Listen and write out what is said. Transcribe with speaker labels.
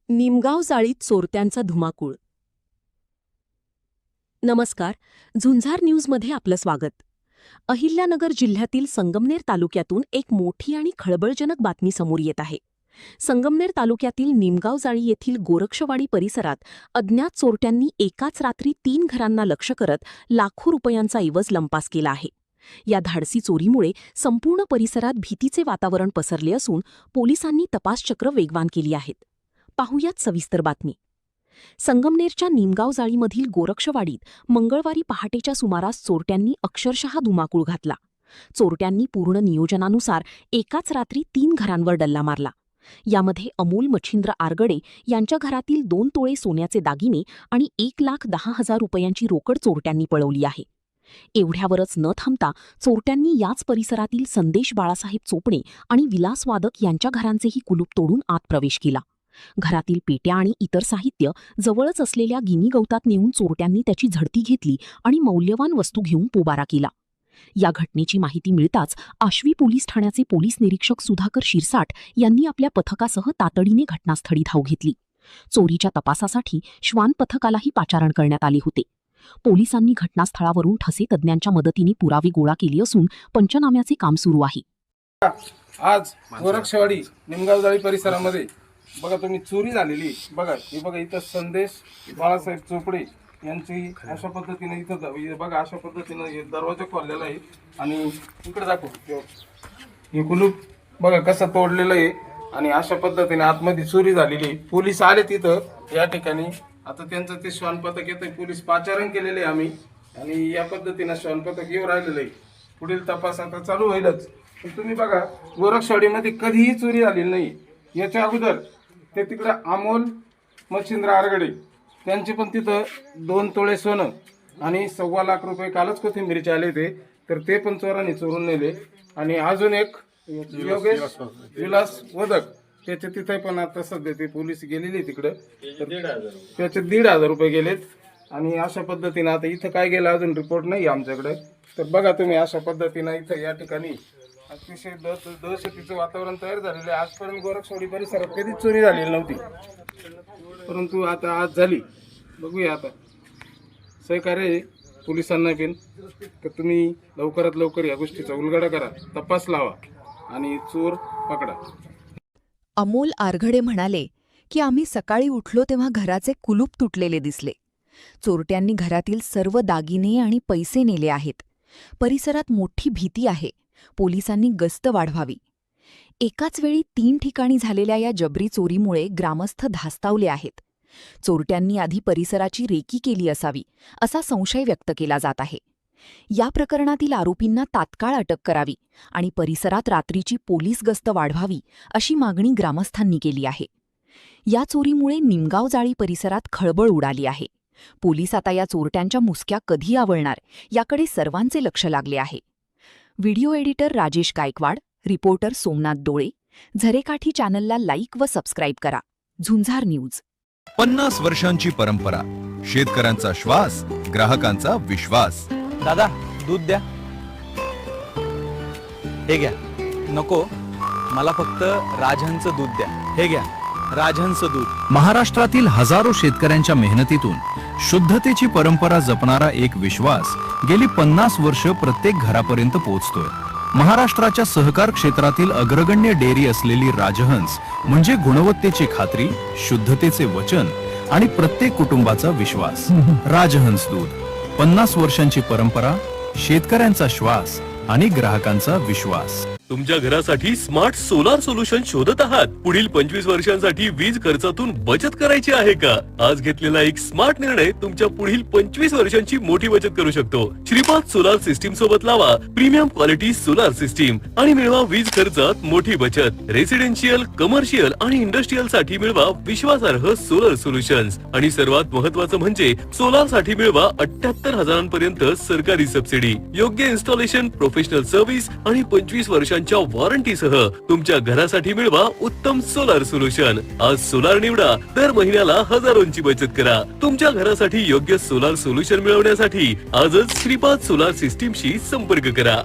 Speaker 1: निमगाव जाळीत चोरट्यांचा धुमाकूळ. नमस्कार, झुंजार न्यूजमध्ये आपलं स्वागत. अहिल्यानगर जिल्ह्यातील संगमनेर तालुक्यातून एक मोठी आणि खळबळजनक बातमी समोर येत आहे. संगमनेर तालुक्यातील निमगाव जाळी येथील गोरक्षवाडी परिसरात अज्ञात चोरट्यांनी एकाच रात्री 3 घरांना लक्ष्य करत लाखो रुपयांचा ऐवज लंपास केला आहे. या धाडसी चोरीमुळे संपूर्ण परिसरात भीतीचे वातावरण पसरले असून पोलिसांनी तपासचक्र वेगवान केली आहेत. पाहुयात सविस्तर बातमी. संगमनेरच्या निमगाव जाळीमधील गोरक्षवाडीत मंगळवारी पहाटेच्या सुमारास चोरट्यांनी अक्षरशः धुमाकूळ घातला. चोरट्यांनी पूर्ण नियोजनानुसार एकाच रात्री 3 घरांवर डल्ला मारला. यामध्ये अमोल मच्छिंद्र आरगडे यांच्या घरातील 2 तोळे सोन्याचे दागिने आणि 1,10,000 रुपयांची रोकड चोरट्यांनी पळवली आहे. एवढ्यावरच न थांबता चोरट्यांनी याच परिसरातील संदेश बाळासाहेब चोपणे आणि विलास वादक यांच्या घरांचेही कुलूप तोडून आत प्रवेश केला. घरातील पेट्या आणि इतर साहित्य जवळच असलेल्या गिनी गवतात नेऊन चोरट्यांनी त्याची झडती घेतली आणि मौल्यवान वस्तू घेऊन पोबारा केला. या घटनेची माहिती मिळताच आश्वी पोलीस ठाण्याचे पोलीस निरीक्षक सुधाकर शिरसाट यांनी आपल्या पथकासह तातडीने घटनास्थळी धाव घेतली. चोरीच्या तपासासाठी श्वान पथकालाही पाचारण करण्यात आले होते. पोलिसांनी घटनास्थळावरून ठसे तज्ज्ञांच्या मदतीने पुरावे गोळा केले असून पंचनाम्याचे काम सुरू आहे.
Speaker 2: आज गोरक्षवाडी निमगाव जाळी परिसरामध्ये बघा तुम्ही चोरी झालेली बघा. हे बघा इथं संदेश बाळासाहेब चोपडे यांची अशा पद्धतीने इथं बघा अशा पद्धतीने दरवाजा खोललेला आहे आणि इकडे दाखव हे कुलूप बघा कसं तोडलेलं आहे आणि अशा पद्धतीने आतमध्ये चोरी झालेली आहे. पोलीस आले तिथं या ठिकाणी. आता त्यांचं ते श्वानपथक येतंय. पोलीस पाचारण केलेले आहे आम्ही आणि या पद्धतीनं श्वानपथक येऊ राहिलेलं आहे. पुढील तपास आता चालू होईलच. पण तुम्ही बघा गोरक्षवाडीमध्ये कधीही चोरी झालेली नाही. याच्या अगोदर ते तिकडं अमोल मच्छिंद्र आरगडे त्यांचे पण तिथं 2 तोळे सोनं आणि 1.25 लाख रुपये कालच कोथिंबीरचे आले होते, तर ते पण चोरांनी चोरून नेले. आणि अजून एक योगेश विलास वादक त्याचे तिथे पण आता सध्या ते पोलीस गेलेले तिकडं, तर त्याचे 1,500 रुपये गेलेत. आणि अशा पद्धतीनं आता इथं काय गेलं अजून रिपोर्ट नाही आमच्याकडे. तर बघा तुम्ही अशा पद्धतीनं इथं या ठिकाणी अतिशय दहशतीचं वातावरण तयार झालेलं आहे. आजपर्यंत गोरक्षवाडी परिसरात कधीच चोरी झालेली नव्हती, परंतु आता आज झाली. बघूया आता सहकार्य पोलिसांना पण तर तुम्ही लवकरात लवकर या गोष्टीचा उलगडा करा, तपास लावा आणि चोर पकडा.
Speaker 3: अमोल आरघडे म्हणाले की आम्ही सकाळी उठलो तेव्हा घराचे कुलूप तुटलेले दिसले. चोरट्यांनी घरातील सर्व दागिने आणि पैसे नेले आहेत. परिसरात मोठी भीती आहे. पोलिसांनी गस्त वाढवावी. एकाच वेळी 3 ठिकाणी झालेल्या या जबरी चोरीमुळे ग्रामस्थ धास्तावले आहेत. चोरट्यांनी आधी परिसराची रेकी केली असावी असा संशय व्यक्त केला जात आहे. या प्रकरणातील आरोपींना तात्काळ अटक करावी आणि परिसरात रात्रीची पोलीस गस्त वाढवावी अशी मागणी ग्रामस्थांनी केली आहे. या चोरीमुळे निमगाव जाळी परिसरात खळबळ उडाली आहे. पोलीस आता या चोरट्यांच्या मुसक्या कधी आवळणार याकडे सर्वांचे लक्ष लागले आहे. Video editor Rajesh Gaikwad, reporter Somnath डोळे. झरेकाठी चॅनलला लाईक व सबस्क्राईब करा. झुंजार न्यूज.
Speaker 4: 50 वर्षांची परंपरा, शेतकऱ्यांचा श्वास, ग्राहकांचा विश्वास.
Speaker 5: दादा दूध द्या. हे घ्या. नको, मला फक्त राजहंस दूध द्या. हे घ्या, राजहंस दूध.
Speaker 4: महाराष्ट्रातील हजारो शेतकऱ्यांच्या मेहनतीतून शुद्धतेची परंपरा जपणारा एक विश्वास गेली 50 वर्ष प्रत्येक घरापर्यंत पोहोचतोय. महाराष्ट्राच्या सहकार क्षेत्रातील अग्रगण्य डेअरी असलेली राजहंस म्हणजे गुणवत्तेची खात्री, शुद्धतेचे वचन आणि प्रत्येक कुटुंबाचा विश्वास. राजहंस दूध, 50 वर्षांची परंपरा, शेतकऱ्यांचा श्वास आणि ग्राहकांचा विश्वास.
Speaker 6: तुमच्या घरासाठी स्मार्ट सोलार सोल्युशन शोधत आहात? पुढील 25 वर्षांसाठी वीज खर्चातून बचत करायची आहे का? आज घेतलेला एक स्मार्ट निर्णय तुमच्या पुढील 25 वर्षांची मोठी बचत करू शकतो. श्रीपाद सोलार सिस्टीम सोबत लावा प्रीमियम क्वालिटी सोलार सिस्टीम आणि मिळवा वीज खर्चात मोठी बचत. रेसिडेन्शियल, कमर्शियल आणि इंडस्ट्रीयल साठी मिळवा विश्वासार्ह सोलर सोल्युशन्स आणि सर्वात महत्त्वाचं म्हणजे सोलार साठी मिळवा 78,000 सरकारी सबसिडी, योग्य इन्स्टॉलेशन, प्रोफेशनल सर्व्हिस आणि 25 वर्षांच्या वॉरंटीसह तुमच्या घरासाठी मिळवा उत्तम सोलार सोल्युशन. आज सोलार निवडा. दर महिन्याला हजारोंची बचत करा. तुमच्या घरासाठी योग्य सोलार सोल्युशन मिळवण्यासाठी आजच श्रीपाद सोलार सिस्टीमशी संपर्क करा.